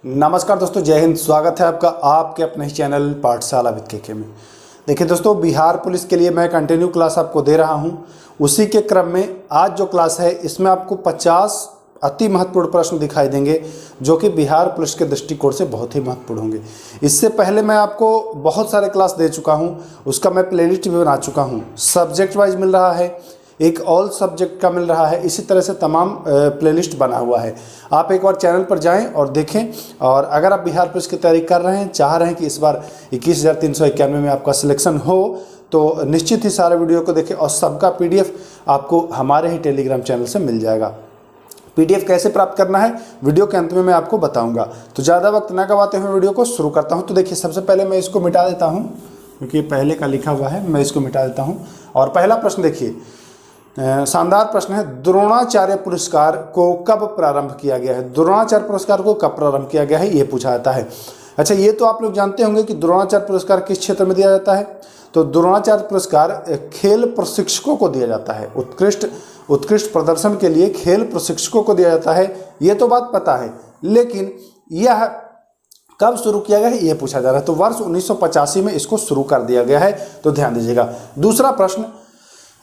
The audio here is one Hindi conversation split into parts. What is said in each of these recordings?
नमस्कार दोस्तों, जय हिंद। स्वागत है आपका आपके अपने ही चैनल पाठशाला विद के में। देखिए दोस्तों, बिहार पुलिस के लिए मैं कंटिन्यू क्लास आपको दे रहा हूं। उसी के क्रम में आज जो क्लास है इसमें आपको 50 अति महत्वपूर्ण प्रश्न दिखाई देंगे जो कि बिहार पुलिस के दृष्टिकोण से बहुत ही महत्वपूर्ण होंगे। इससे पहले मैं आपको बहुत सारे क्लास दे चुका हूं, उसका मैं प्लेलिस्ट भी बना चुका हूं। सब्जेक्ट वाइज मिल रहा है, एक ऑल सब्जेक्ट का मिल रहा है, इसी तरह से तमाम प्लेलिस्ट बना हुआ है। आप एक बार चैनल पर जाएं और देखें। और अगर आप बिहार पुलिस की तैयारी कर रहे हैं, चाह रहे हैं कि इस बार 21,391 में आपका सिलेक्शन हो, तो निश्चित ही सारे वीडियो को देखें और सबका पीडीएफ आपको हमारे ही टेलीग्राम चैनल से मिल जाएगा। पीडीएफ कैसे प्राप्त करना है वीडियो के अंत में मैं आपको बताऊंगा। तो ज़्यादा वक्त ना गवाते हुए वीडियो को शुरू करता हूं। तो देखिए, सबसे पहले मैं इसको मिटा देता हूं क्योंकि पहले का लिखा हुआ है, मैं इसको मिटा देता हूं। और पहला प्रश्न देखिए, शानदार प्रश्न है। द्रोणाचार्य पुरस्कार को कब प्रारंभ किया गया है? द्रोणाचार्य पुरस्कार को कब प्रारंभ किया गया है, ये पूछा जाता है। अच्छा, ये तो आप लोग जानते होंगे कि द्रोणाचार्य पुरस्कार किस क्षेत्र में दिया जाता है। तो द्रोणाचार्य पुरस्कार खेल प्रशिक्षकों को दिया जाता है। उत्कृष्ट प्रदर्शन के लिए खेल प्रशिक्षकों को दिया जाता है, ये तो बात पता है। लेकिन यह कब शुरू किया गया है, ये पूछा जा रहा है। तो वर्ष 1985 में इसको शुरू कर दिया गया है, तो ध्यान दीजिएगा। दूसरा प्रश्न,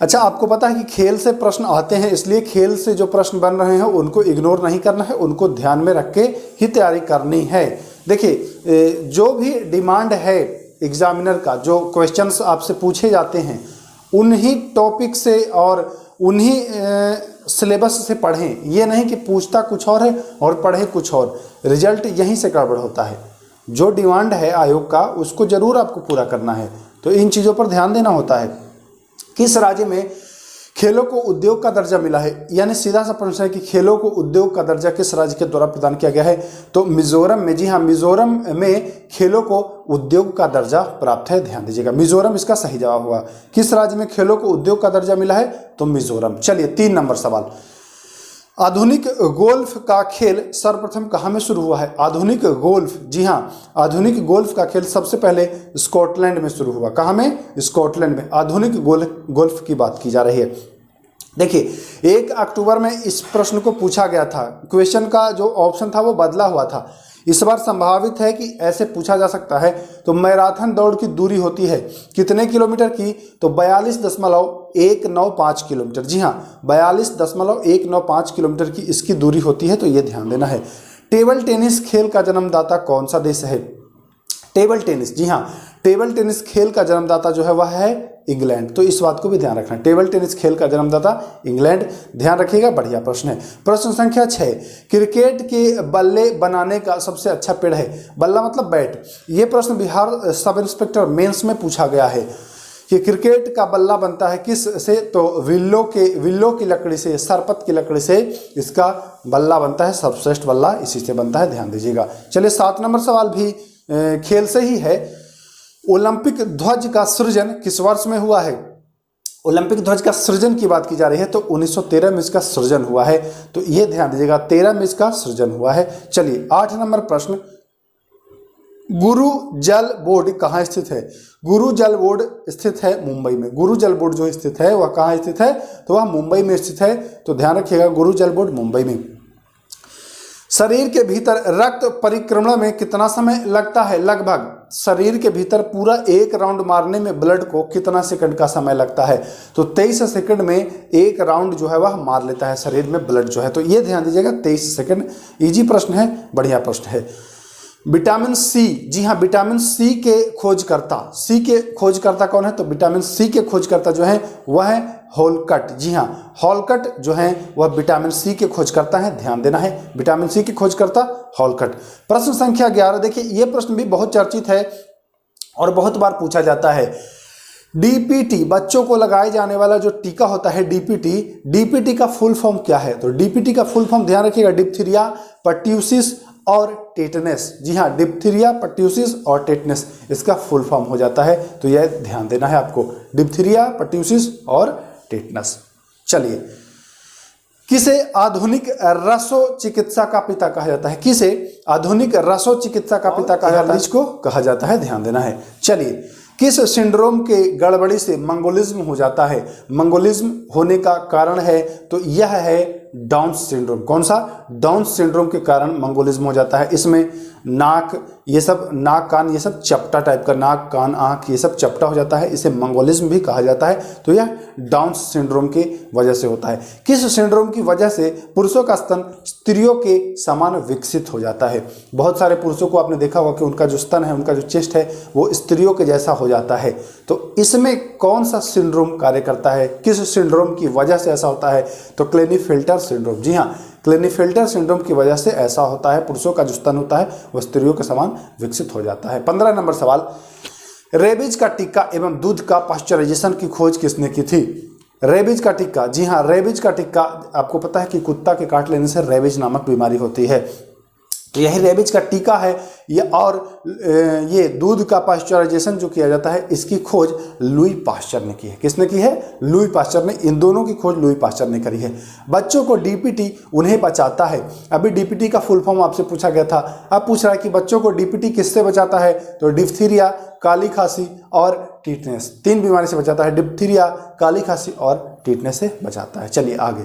अच्छा आपको पता है कि खेल से प्रश्न आते हैं, इसलिए खेल से जो प्रश्न बन रहे हैं उनको इग्नोर नहीं करना है, उनको ध्यान में रख के ही तैयारी करनी है। देखिए, जो भी डिमांड है एग्जामिनर का, जो क्वेश्चंस आपसे पूछे जाते हैं उन्हीं टॉपिक से और उन्हीं सिलेबस से पढ़ें। ये नहीं कि पूछता कुछ और है और पढ़े कुछ और, रिजल्ट यहीं से गड़बड़ होता है। जो डिमांड है आयोग का उसको जरूर आपको पूरा करना है, तो इन चीज़ों पर ध्यान देना होता है। किस राज्य में खेलों को उद्योग का दर्जा मिला है? यानी सीधा सा प्रश्न है कि खेलों को उद्योग का दर्जा किस राज्य के द्वारा प्रदान किया गया है? तो मिजोरम में। जी हाँ, मिजोरम में खेलों को उद्योग का दर्जा प्राप्त है, ध्यान दीजिएगा। मिजोरम इसका सही जवाब हुआ। किस राज्य में खेलों को उद्योग का दर्जा मिला है? तो मिजोरम। चलिए 3 नंबर सवाल, आधुनिक गोल्फ का खेल सर्वप्रथम कहाँ में शुरू हुआ है? आधुनिक गोल्फ, जी हाँ, आधुनिक गोल्फ का खेल सबसे पहले स्कॉटलैंड में शुरू हुआ। कहाँ में? स्कॉटलैंड में आधुनिक गोल्फ की बात की जा रही है। देखिए, 1 अक्टूबर में इस प्रश्न को पूछा गया था। क्वेश्चन का जो ऑप्शन था वो बदला हुआ था। इस बार संभावित है कि ऐसे पूछा जा सकता है। तो मैराथन दौड़ की दूरी होती है कितने किलोमीटर की? तो 42.195 किलोमीटर। जी हाँ, 42.195 किलोमीटर की इसकी दूरी होती है, तो ये ध्यान देना है। टेबल टेनिस खेल का जन्मदाता कौन सा देश है? टेबल टेनिस, जी हाँ, टेबल टेनिस खेल का जन्मदाता जो है वह है इंग्लैंड। तो इस बात को भी ध्यान रखना, टेबल टेनिस खेल का जन्मदाता इंग्लैंड, ध्यान रखिएगा। बढ़िया प्रश्न है। प्रश्न संख्या 6, क्रिकेट के बल्ले बनाने का सबसे अच्छा पेड़ है? बल्ला मतलब बैट। ये प्रश्न बिहार सब इंस्पेक्टर मेंस में पूछा गया है कि क्रिकेट का बल्ला बनता है किस से? तो विल्लो की लकड़ी से, सरपत की लकड़ी से इसका बल्ला बनता है। सर्वश्रेष्ठ बल्ला इसी से बनता है, ध्यान दीजिएगा। चलिए 7 नंबर सवाल भी खेल से ही है। ओलंपिक ध्वज का सृजन किस वर्ष में हुआ है? ओलंपिक ध्वज का सृजन की बात की जा रही है, तो 1913 में इसका सृजन हुआ है, तो यह ध्यान दीजिएगा, 13 में इसका सृजन हुआ है। चलिए 8 नंबर प्रश्न, गुरु जल बोर्ड कहाँ स्थित है? गुरु जल बोर्ड स्थित है मुंबई में। गुरु जल बोर्ड जो स्थित है वह कहाँ स्थित है? तो वह मुंबई में स्थित है, तो ध्यान रखिएगा, गुरु जल बोर्ड मुंबई में। शरीर के भीतर रक्त परिक्रमण में कितना समय लगता है? लगभग शरीर के भीतर पूरा 1 राउंड मारने में ब्लड को कितना सेकंड का समय लगता है? तो 23 सेकंड में 1 राउंड जो है वह मार लेता है शरीर में ब्लड जो है, तो ये ध्यान दीजिएगा, 23 सेकंड। इजी प्रश्न है, बढ़िया प्रश्न है। विटामिन सी, जी हाँ, विटामिन सी के खोजकर्ता कौन है? तो विटामिन सी के खोजकर्ता जो है वह है हॉलकट। जी हाँ, हॉलकट जो है वह विटामिन सी के खोजकर्ता है, ध्यान देना है। विटामिन सी के खोजकर्ता हॉलकट। प्रश्न संख्या 11, देखिए ये प्रश्न भी बहुत चर्चित है और बहुत बार पूछा जाता है। डीपीटी, बच्चों को लगाए जाने वाला जो टीका होता है डीपीटी का फुल फॉर्म क्या है? तो डीपीटी का फुल फॉर्म ध्यान रखिएगा, डिप्थीरिया, पर्ट्यूसिस और टेटनस। जी हाँ, डिप्थीरिया, पर्ट्यूसिस और टेटनस इसका फुल फॉर्म हो जाता है, तो यह ध्यान देना है आपको, डिप्थीरिया, पर्ट्यूसिस और टेटनस। चलिए, किसे आधुनिक रसो चिकित्सा का पिता कहा जाता है? किसे आधुनिक रसो चिकित्सा का पिता कहा जाता है? इसको कहा जाता है, ध्यान देना है। चलिए, किस सिंड्रोम के गड़बड़ी से मंगोलिज्म हो जाता है? मंगोलिज्म होने का कारण है तो यह है डाउन सिंड्रोम। कौन सा? डाउन सिंड्रोम के कारण मंगोलिज्म हो जाता है। इसमें नाक, ये सब नाक कान ये सब चपटा टाइप का, नाक कान आँख ये सब चपटा हो जाता है, इसे मंगोलिज्म भी कहा जाता है। तो यह डाउन सिंड्रोम की वजह से होता है। किस सिंड्रोम की वजह से पुरुषों का स्तन स्त्रियों के समान विकसित हो जाता है? बहुत सारे पुरुषों को आपने देखा होगा कि उनका जो स्तन है, उनका जो चेस्ट है वो स्त्रियों के जैसा हो जाता है। तो इसमें कौन सा सिंड्रोम कार्य करता है? किस सिंड्रोम की वजह से ऐसा होता है? तो क्लेनीफेल्टर सिंड्रोम। जी हाँ, क्लेनीफेल्टर सिंड्रोम की वजह से ऐसा होता है। पुरुषों का जो स्तन होता है वह स्त्रियों के समान विकसित हो जाता है। 15 नंबर सवाल, रेबीज का टीका एवं दूध का पाश्चराइजेशन की खोज किसने की थी? रेबीज का टीका, जी हाँ, रेबीज का टीका आपको पता है कि कुत्ता के काट लेने से रेबीज नामक बीमारी होती है। तो यही रेबीज का टीका है ये। और ये दूध का पाश्चराइजेशन जो किया जाता है, इसकी खोज लुई पाश्चर ने की है। किसने की है? लुई पाश्चर ने। इन दोनों की खोज लुई पाश्चर ने करी है। बच्चों को डीपीटी उन्हें बचाता है। अभी डीपीटी का फुल फॉर्म आपसे पूछा गया था। अब पूछ रहा है कि बच्चों को डीपीटी किससे बचाता है? तो डिप्थीरिया, काली खांसी और टीटनेस, 3 बीमारी से बचाता है। डिप्थीरिया, काली खांसी और टीटनेस से बचाता है। चलिए आगे,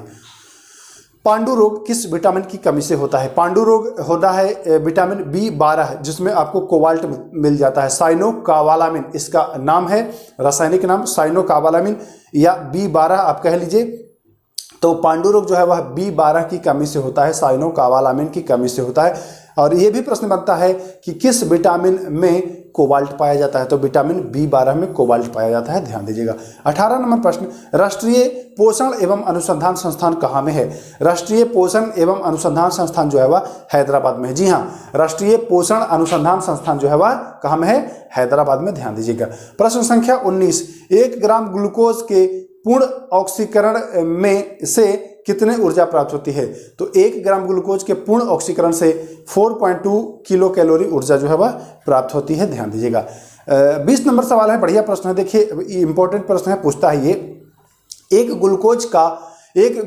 पांडु रोग किस विटामिन की कमी से होता है? पांडु रोग होता है विटामिन B12, जिसमें आपको कोबाल्ट मिल जाता है। साइनोकावालामिन इसका नाम है, रासायनिक नाम साइनोकावालामिन या B12 आप कह लीजिए। तो पांडु रोग जो है वह B12 की कमी से होता है, साइनोकावालामिन की कमी से होता है। और ये भी प्रश्न बनता है कि किस विटामिन में कोबाल्ट पाया जाता है? तो विटामिन B12 में कोबाल्ट पाया जाता है, ध्यान दीजिएगा। 18 नंबर प्रश्न, राष्ट्रीय पोषण एवं अनुसंधान संस्थान कहाँ में है? राष्ट्रीय पोषण एवं अनुसंधान संस्थान जो है वह हैदराबाद में है। जी हाँ, राष्ट्रीय पोषण अनुसंधान संस्थान जो है वह कहाँ में है? हैदराबाद में, ध्यान दीजिएगा। प्रश्न संख्या 19, 1 ग्राम ग्लूकोज के पूर्ण ऑक्सीकरण में से कितने ऊर्जा प्राप्त होती है? तो 1 ग्राम ग्लूकोज के पूर्ण ऑक्सीकरण से 4.2 किलो कैलोरी ऊर्जा जो है वह प्राप्त होती है, ध्यान दीजिएगा। 20 नंबर सवाल है, बढ़िया प्रश्न है, देखिए इंपॉर्टेंट प्रश्न है, पूछता है ये, एक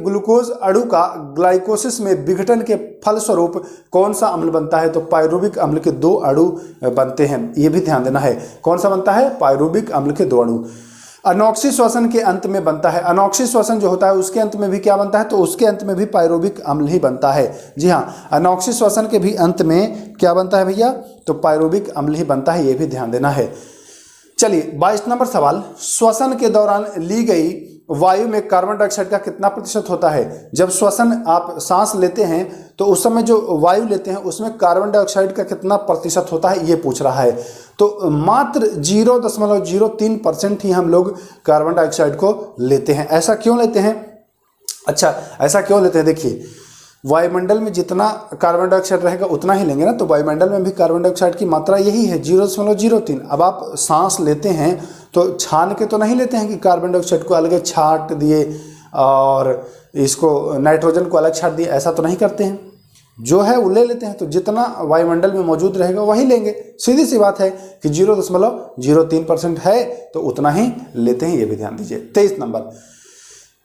ग्लूकोज अणु का ग्लाइकोसिस में विघटन के फलस्वरूप कौन सा अम्ल बनता है? तो पायरुविक अम्ल के 2 अणु बनते हैं, ये भी ध्यान देना है। कौन सा बनता है? पायरुविक अम्ल के 2 अणु। अनॉक्सी श्वसन के अंत में बनता है। अनॉक्सी श्वसन जो होता है उसके अंत में भी क्या बनता है? तो उसके अंत में भी पायरुविक अम्ल ही बनता है। जी हाँ, अनॉक्सी श्वसन के भी अंत में क्या बनता है भैया? तो पायरुविक अम्ल ही बनता है, ये भी ध्यान देना है। चलिए 22 नंबर सवाल, श्वसन के दौरान ली गई वायु में कार्बन डाइऑक्साइड का कितना प्रतिशत होता है? जब श्वसन आप सांस लेते हैं तो उस समय जो वायु लेते हैं उसमें कार्बन डाइऑक्साइड का कितना प्रतिशत होता है, ये पूछ रहा है। तो मात्र 0.03% ही हम लोग कार्बन डाइऑक्साइड को लेते हैं। ऐसा क्यों लेते हैं? अच्छा, ऐसा क्यों लेते हैं, देखिए वायुमंडल में जितना कार्बन डाइऑक्साइड रहेगा उतना ही लेंगे ना, तो वायुमंडल में भी कार्बन डाइऑक्साइड की मात्रा यही है 0.03। अब आप सांस लेते हैं तो छान के तो नहीं लेते हैं कि कार्बन डाइऑक्साइड को अलग छाट दिए और इसको नाइट्रोजन को अलग छाट दिए, ऐसा तो नहीं करते हैं। जो है वो ले लेते हैं, तो जितना वायुमंडल में मौजूद रहेगा वही लेंगे। सीधी सी बात है कि 0.03% है तो उतना ही लेते हैं, ये भी ध्यान दीजिए। 23 नंबर,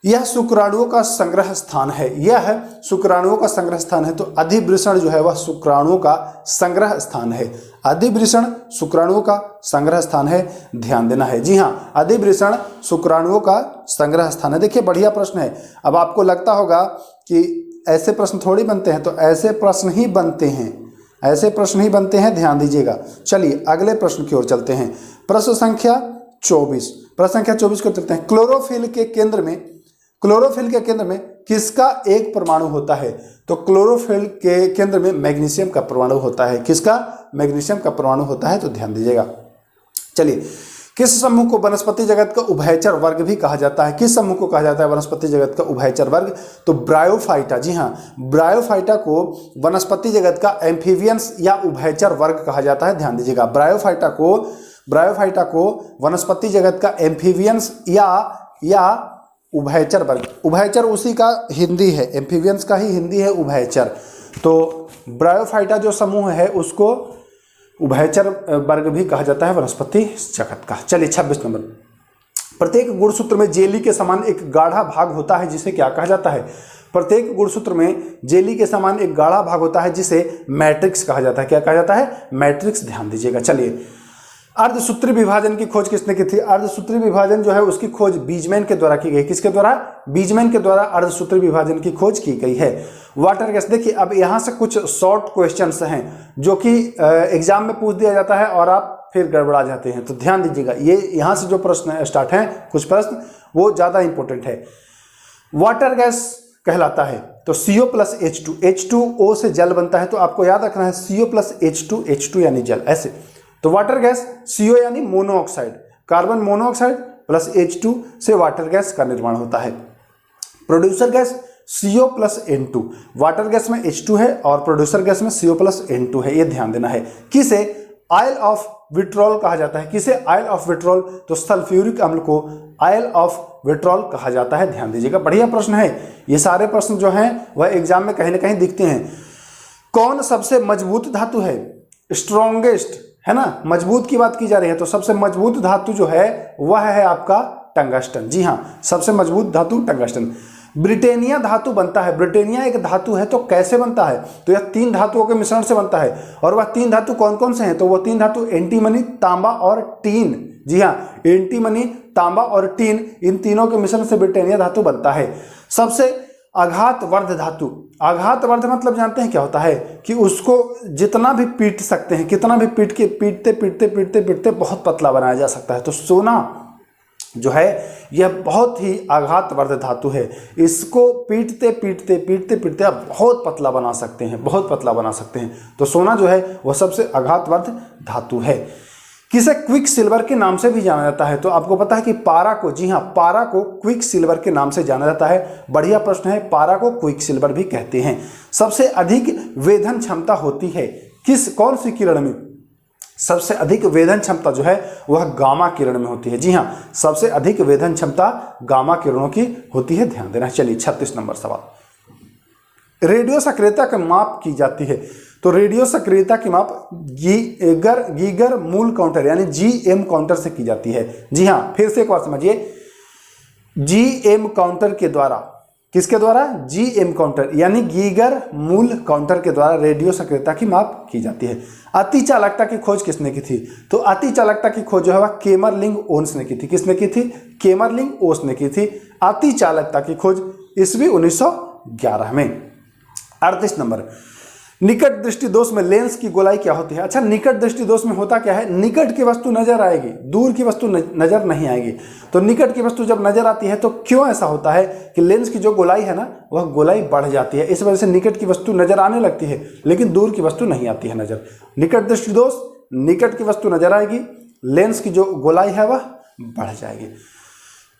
यह शुक्राणुओं का संग्रह स्थान है। यह शुक्राणुओं का संग्रह स्थान है, तो अधिवृषण जो है वह शुक्राणुओं का संग्रह स्थान है। अधिवृषण शुक्राणुओं का संग्रह स्थान है, ध्यान देना है। जी हाँ, अधिवृषण शुक्राणुओं का संग्रह स्थान है। देखिए बढ़िया प्रश्न है। अब आपको लगता होगा कि ऐसे प्रश्न थोड़ी बनते हैं, तो ऐसे प्रश्न ही बनते हैं, ऐसे प्रश्न ही बनते हैं, ध्यान दीजिएगा। चलिए अगले प्रश्न की ओर चलते हैं। प्रश्न संख्या 24, प्रश्न संख्या 24 को चलते हैं। क्लोरोफिल के केंद्र में किसका एक परमाणु होता है? तो क्लोरोफिल के केंद्र में मैग्नीशियम का परमाणु होता है। किसका? मैग्नीशियम का परमाणु होता है, तो ध्यान दीजिएगा। चलिए, किस समूह को वनस्पति जगत का उभयचर वर्ग भी कहा जाता है? किस समूह को कहा जाता है वनस्पति जगत का उभयचर वर्ग? तो ब्रायोफाइटा। जी हाँ, ब्रायोफाइटा को वनस्पति जगत का एम्फीबियंस या उभयचर वर्ग कहा जाता है, ध्यान दीजिएगा। ब्रायोफाइटा को वनस्पति जगत का एम्फीबियंस या उभयचर वर्ग। उभयचर उसी का हिंदी है, एम्फीबियंस का ही हिंदी है उभयचर। तो ब्रायोफाइटा जो समूह है उसको उभयचर वर्ग भी कहा जाता है वनस्पति जगत का। चलिए 26 नंबर, प्रत्येक गुणसूत्र में जेली के समान एक गाढ़ा भाग होता है जिसे क्या कहा जाता है? प्रत्येक गुणसूत्र में जेली के समान एक गाढ़ा भाग होता है जिसे मैट्रिक्स कहा जाता है। क्या कहा जाता है? मैट्रिक्स, ध्यान दीजिएगा। चलिए अर्धसूत्री विभाजन की खोज किसने की थी? अर्धसूत्री विभाजन जो है उसकी खोज बीजमैन के द्वारा की गई। किसके द्वारा? बीजमैन के द्वारा अर्धसूत्री विभाजन की खोज की गई है। वाटर गैस, देखिए अब यहां से कुछ शॉर्ट क्वेश्चंस हैं जो कि एग्जाम में पूछ दिया जाता है और आप फिर गड़बड़ा जाते हैं, तो ध्यान दीजिएगा। ये यहां से जो प्रश्न स्टार्ट हैं, कुछ प्रश्न वो ज्यादा इंपॉर्टेंट है। वाटर गैस कहलाता है तो CO प्लस H2, H2O से जल बनता है, तो आपको याद रखना है CO प्लस H2, H2 यानी जल, ऐसे। तो वाटर गैस CO यानी monoxide, carbon monoxide plus H2 से वाटर गैस का निर्माण होता है। Producer gas CO plus N2, water gas में H2 है और प्रोड्यूसर गैस में CO प्लस N2 है, ये ध्यान देना है। किसे आयल ऑफ विट्रॉल कहा जाता है? किसे आयल ऑफ विट्रॉल? तो सल्फ्यूरिक अम्ल को आयल ऑफ विट्रॉल कहा जाता है, ध्यान दीजिएगा। बढ़िया प्रश्न है, ये सारे प्रश्न जो हैं वह एग्जाम में कहीं ना कहीं दिखते हैं। कौन सबसे मजबूत धातु है? स्ट्रॉन्गेस्ट है ना, मजबूत की बात की जा रही है, तो सबसे मजबूत धातु जो है वह है आपका टंगस्टन। जी हाँ, सबसे मजबूत धातु टंगस्टन। ब्रिटेनिया धातु बनता है, ब्रिटेनिया एक धातु है, तो कैसे बनता है? तो यह 3 धातुओं के मिश्रण से बनता है। और वह 3 धातु कौन कौन से हैं? तो वह 3 धातु एंटीमनी, तांबा और टीन। जी हाँ, एंटीमनी, तांबा और टीन, इन तीनों के मिश्रण से ब्रिटेनिया धातु बनता है। सबसे आघातवर्ध धातु, आघातवर्ध मतलब जानते हैं क्या होता है? कि उसको जितना भी पीट सकते हैं, कितना भी पीटते बहुत पतला बनाया जा सकता है। तो सोना जो है यह बहुत ही आघातवर्ध धातु है, इसको पीटते आप बहुत पतला बना सकते हैं, बहुत पतला बना सकते हैं। तो सोना जो है वह सबसे आघातवर्ध धातु है। किसे क्विक सिल्वर के नाम से भी जाना जाता है? तो आपको पता है कि पारा को, जी हाँ, पारा को क्विक सिल्वर के नाम से जाना जाता है। बढ़िया प्रश्न है, पारा को क्विक सिल्वर भी कहते हैं। सबसे अधिक वेधन क्षमता होती है कौन सी किरण में? सबसे अधिक वेधन क्षमता जो है वह गामा किरण में होती है। जी हाँ, सबसे अधिक वेधन क्षमता गामा किरणों की होती है, ध्यान देना। चलिए 36 नंबर सवाल। रेडियो सक्रियता की माप की जाती है, तो रेडियो सक्रियता की माप गीगर मूल काउंटर यानी GM काउंटर से की जाती है। जी हाँ, फिर से एक बार समझिए, GM काउंटर के द्वारा, किसके द्वारा? GM काउंटर यानी गीगर मूल काउंटर के द्वारा रेडियो सक्रियता की माप की जाती है। अति चालकता की खोज किसने की थी? तो अति चालकता की खोज जो है वह केमरलिंग ओन्स ने की थी। किसने की थी? केमरलिंग ओन्स ने की थी अति चालकता की खोज ईस्वी 1911 में। 38 नंबर, निकट दृष्टि दोष में लेंस की गोलाई क्या होती है? अच्छा, निकट दृष्टि दोष में होता क्या है? निकट की वस्तु नजर आएगी, दूर की वस्तु नजर नहीं आएगी। तो निकट की वस्तु जब नजर आती है तो क्यों ऐसा होता है कि लेंस की जो गोलाई है ना वह गोलाई बढ़ जाती है, इस वजह से निकट की वस्तु नजर आने लगती है लेकिन दूर की वस्तु नहीं आती है नजर। निकट दृष्टि दोष, निकट की वस्तु नजर आएगी, लेंस की जो गोलाई है वह बढ़ जाएगी।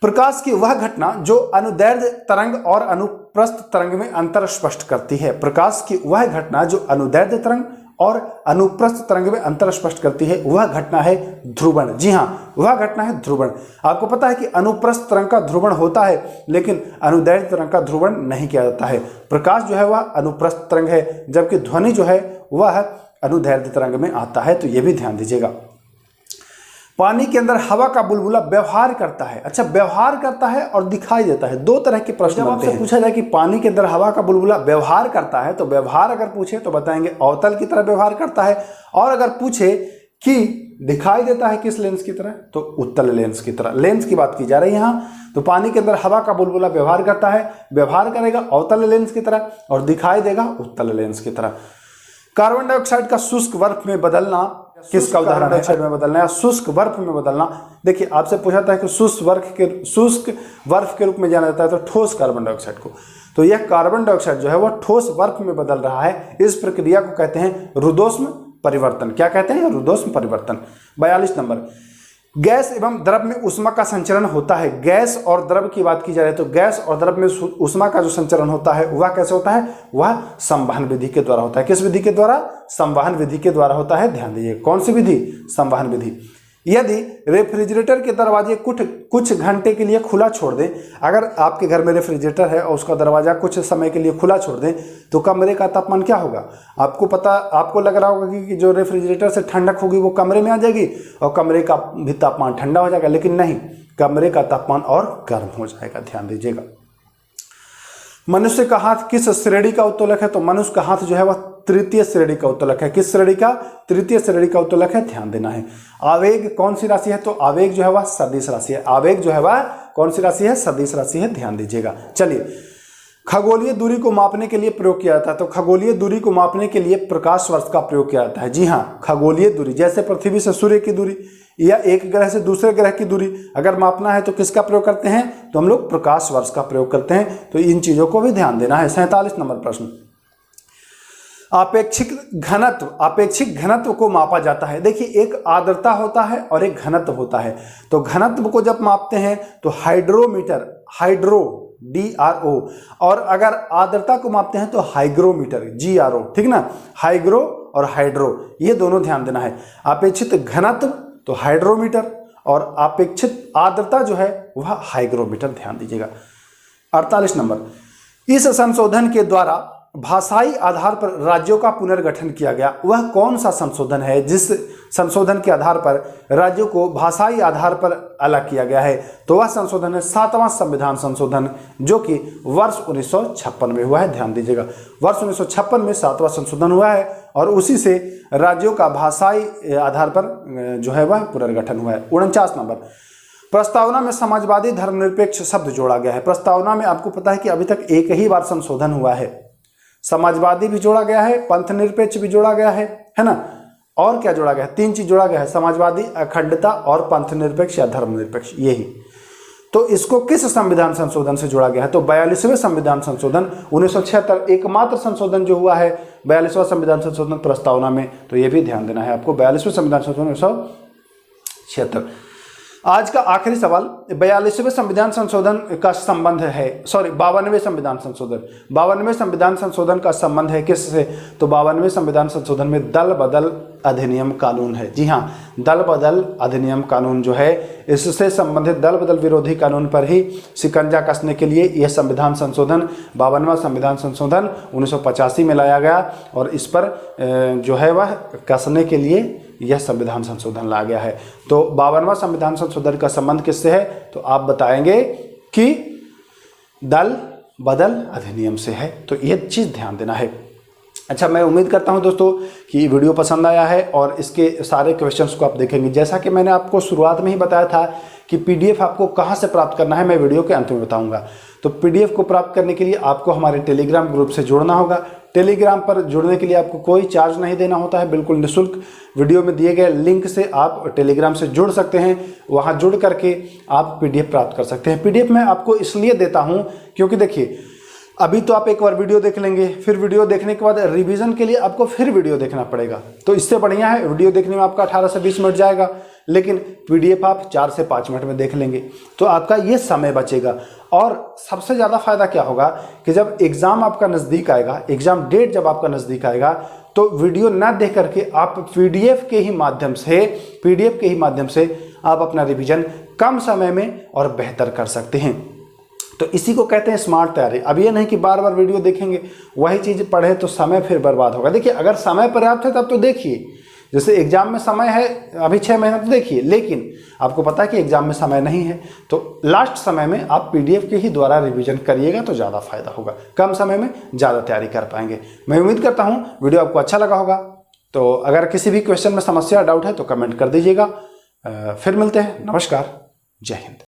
प्रकाश की वह घटना जो अनुदैर्ध्य तरंग और अनुप्रस्थ तरंग में अंतर स्पष्ट करती है। प्रकाश की वह घटना जो अनुदैर्ध्य तरंग और अनुप्रस्थ तरंग में अंतर स्पष्ट करती है वह घटना है ध्रुवण। जी हाँ, वह घटना है ध्रुवण। आपको पता है कि अनुप्रस्थ तरंग का ध्रुवण होता है लेकिन अनुदैर्ध्य तरंग का ध्रुवण नहीं किया जाता है। प्रकाश जो है वह अनुप्रस्थ तरंग है, जबकि ध्वनि जो है वह अनुदैर्ध्य तरंग में आता है, तो यह भी ध्यान दीजिएगा। पानी के अंदर हवा का बुलबुला व्यवहार करता है। अच्छा, व्यवहार करता है और दिखाई देता है, 2 तरह के प्रश्न बनते हैं। पूछा जाए कि पानी के अंदर हवा का बुलबुला व्यवहार करता है, तो व्यवहार अगर पूछे तो बताएंगे अवतल की तरह व्यवहार करता है, और अगर पूछे कि दिखाई देता है किस लेंस की तरह, तो उत्तल लेंस की तरह। लेंस की बात की जा रही है यहाँ, तो पानी के अंदर हवा का बुलबुला व्यवहार करता है, व्यवहार करेगा अवतल लेंस की तरह और दिखाई देगा उत्तल लेंस की तरह। कार्बन डाइऑक्साइड का शुष्क बर्फ में बदलना किसका उदाहरण है? में बदलना या शुष्क बर्फ में बदलना। देखिए, आपसे पूछा था कि शुष्क बर्फ के रूप में जाना जाता है तो ठोस कार्बन डाइऑक्साइड को, तो यह कार्बन डाइऑक्साइड जो है वह ठोस बर्फ में बदल रहा है। इस प्रक्रिया को कहते हैं रुद्धोष्म परिवर्तन। क्या कहते हैं? रुद्धोष्म परिवर्तन। 42 नंबर, गैस एवं द्रव में ऊष्मा का संचरण होता है। गैस और द्रव की बात की जा रही है तो गैस और द्रव में ऊष्मा का जो संचरण होता है वह कैसे होता है? वह संवहन विधि के द्वारा होता है। किस विधि के द्वारा? संवहन विधि के द्वारा होता है। ध्यान दीजिए, कौन सी विधि? संवहन विधि। यदि रेफ्रिजरेटर के दरवाजे कुछ घंटे के लिए खुला छोड़ दें, अगर आपके घर में रेफ्रिजरेटर है और उसका दरवाजा कुछ समय के लिए खुला छोड़ दें तो कमरे का तापमान क्या होगा? आपको लग रहा होगा कि जो रेफ्रिजरेटर से ठंडक होगी वो कमरे में आ जाएगी और कमरे का भी तापमान ठंडा हो जाएगा, लेकिन नहीं, कमरे का तापमान और गर्म हो जाएगा। ध्यान दीजिएगा। मनुष्य का हाथ किस श्रेणी का उत्तोलक है? तो मनुष्य का हाथ जो है वह तृतीय श्रेणी का उत्तोलक है। किस श्रेणी का? तृतीय श्रेणी का उत्तोलक है, ध्यान देना है। आवेग कौन सी राशि है? तो आवेग जो है वह सदिश राशि है। आवेग जो है वह कौन सी राशि है? सदिश राशि है, ध्यान दीजिएगा। चलिए, खगोलीय दूरी को मापने के लिए प्रयोग किया जाता है। तो खगोलीय दूरी को मापने के लिए प्रकाश वर्ष का प्रयोग किया जाता है। जी हाँ, खगोलीय दूरी जैसे पृथ्वी से सूर्य की दूरी या एक ग्रह से दूसरे ग्रह की दूरी अगर मापना है तो किसका प्रयोग करते हैं? तो हम लोग प्रकाश वर्ष का प्रयोग करते हैं। तो इन चीजों को भी ध्यान देना है। 47 नंबर प्रश्न, आपेक्षिक घनत्व को मापा जाता है। देखिए, एक आर्द्रता होता है और एक घनत्व होता है। तो घनत्व को जब मापते हैं तो हाइड्रोमीटर, हाइड्रो DRO, और अगर आर्द्रता को मापते हैं तो हाइग्रोमीटर GRO, ठीक ना। हाइग्रो और हाइड्रो ये दोनों ध्यान देना है। अपेक्षित घनत्व तो हाइड्रोमीटर और अपेक्षित आर्द्रता जो है वह हाइग्रोमीटर, ध्यान दीजिएगा। 48 नंबर, इस संशोधन के द्वारा भाषाई आधार पर राज्यों का पुनर्गठन किया गया। वह कौन सा संशोधन है जिस संशोधन के आधार पर राज्यों को भाषाई आधार पर अलग किया गया है? तो वह संशोधन है 7वां संविधान संशोधन, जो कि वर्ष 1956 में हुआ है, ध्यान दीजिएगा। वर्ष 1956 में 7वां संशोधन हुआ है और उसी से राज्यों का भाषाई आधार पर जो है वह पुनर्गठन हुआ है। 49 नंबर, प्रस्तावना में समाजवादी धर्मनिरपेक्ष शब्द जोड़ा गया है। प्रस्तावना में आपको पता है कि अभी तक एक ही बार संशोधन हुआ है। समाजवादी भी जोड़ा गया है, पंथ निरपेक्ष भी जोड़ा गया है ना। और क्या जोड़ा गया है? 3 चीज जोड़ा गया है, समाजवादी, अखंडता और पंथ निरपेक्ष या धर्मनिरपेक्ष, यही। तो इसको किस संविधान संशोधन से जोड़ा गया है? तो 42वें संविधान संशोधन 1976, एकमात्र संशोधन जो हुआ है 42वां संविधान संशोधन प्रस्तावना में। तो ये भी ध्यान देना है आपको, 42वें संविधान संशोधन 1976। आज का आखिरी सवाल, 42वें संविधान संशोधन का संबंध है, 52वें संविधान संशोधन, 52वें संविधान संशोधन का संबंध है किससे? तो 52वें संविधान संशोधन में दल बदल अधिनियम कानून है। जी हाँ, दल बदल अधिनियम कानून जो है, इससे संबंधित दल बदल विरोधी कानून पर ही शिकंजा कसने के लिए यह संविधान संशोधन, 52वां संविधान संशोधन 1985 में लाया गया और इस पर जो है वह कसने के लिए यह संविधान संशोधन लाया गया है। तो 52वां संविधान संशोधन का संबंध किससे है? तो आप बताएंगे कि दल बदल अधिनियम से है। तो यह चीज ध्यान देना है। अच्छा, मैं उम्मीद करता हूं दोस्तों कि वीडियो पसंद आया है और इसके सारे क्वेश्चंस को आप देखेंगे। जैसा कि मैंने आपको शुरुआत में ही बताया था कि PDF आपको कहां से प्राप्त करना है, मैं वीडियो के अंत में बताऊंगा। तो PDF को प्राप्त करने के लिए आपको हमारे टेलीग्राम ग्रुप से जुड़ना होगा। टेलीग्राम पर जुड़ने के लिए आपको कोई चार्ज नहीं देना होता है, बिल्कुल निःशुल्क। वीडियो में दिए गए लिंक से आप टेलीग्राम से जुड़ सकते हैं। वहां जुड़ करके आप PDF प्राप्त कर सकते हैं। PDF मैं आपको इसलिए देता हूं क्योंकि देखिए, अभी तो आप एक बार वीडियो देख लेंगे, फिर वीडियो देखने के बाद रिवीजन के लिए आपको फिर वीडियो देखना पड़ेगा। तो इससे बढ़िया है, वीडियो देखने में आपका 18 से 20 मिनट जाएगा, लेकिन PDF आप 4 से 5 मिनट में देख लेंगे। तो आपका ये समय बचेगा। और सबसे ज़्यादा फायदा क्या होगा कि जब एग्ज़ाम आपका नज़दीक आएगा, एग्ज़ाम डेट जब आपका नज़दीक आएगा, तो वीडियो ना देख करके आप PDF के ही माध्यम से आप अपना रिवीजन कम समय में और बेहतर कर सकते हैं। तो इसी को कहते हैं स्मार्ट तैयारी। अब ये नहीं कि बार बार वीडियो देखेंगे, वही चीज़ पढ़े तो समय फिर बर्बाद होगा। देखिए, अगर समय पर्याप्त है तब तो देखिए, जैसे एग्जाम में समय है अभी 6 महीना तो देखिए, लेकिन आपको पता है कि एग्जाम में समय नहीं है, तो लास्ट समय में आप PDF के ही द्वारा रिवीजन करिएगा तो ज़्यादा फायदा होगा। कम समय में ज़्यादा तैयारी कर पाएंगे। मैं उम्मीद करता हूँ वीडियो आपको अच्छा लगा होगा। तो अगर किसी भी क्वेश्चन में समस्या डाउट है तो कमेंट कर दीजिएगा। फिर मिलते हैं। नमस्कार, जय हिंद।